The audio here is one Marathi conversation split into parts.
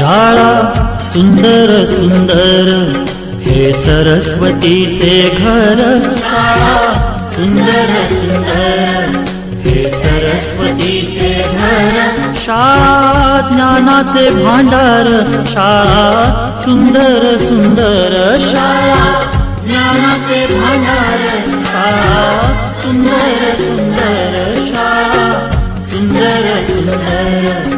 शाळा सुंदर सुंदर हे सरस्वतीचे घर। शाळा सुंदर सुंदर हे सरस्वतीचे घर। शाळा ज्ञानाचे भांडार। शाळा सुंदर सुंदर शाळा ज्ञानाचे भांडार। शाळा सुंदर सुंदर शाळा सुंदर सुंदर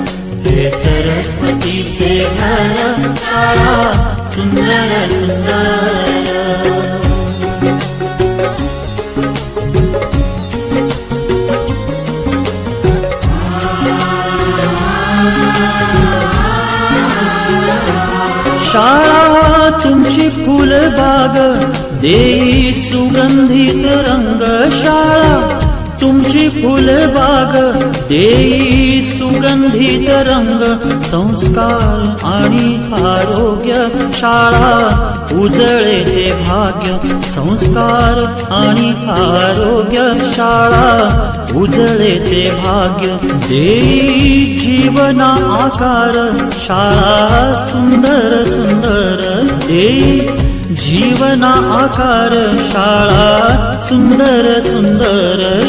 हे सरस्वतीचे घर। शाळा सुंदर सुंदर। शाळा तुमची फुलबाग देई सुगंधित रंग। शाळा तुमची फुलबाग देई सुगंधित रंग। संस्कार आणि आरोग्य शाळा उजळे ते भाग्य। संस्कार आणि आरोग्य शाळा उजळे ते भाग्य। देई जीवना आकार शाळा सुंदर सुंदर देई जीवना आकार। शाळा सुंदर सुंदर।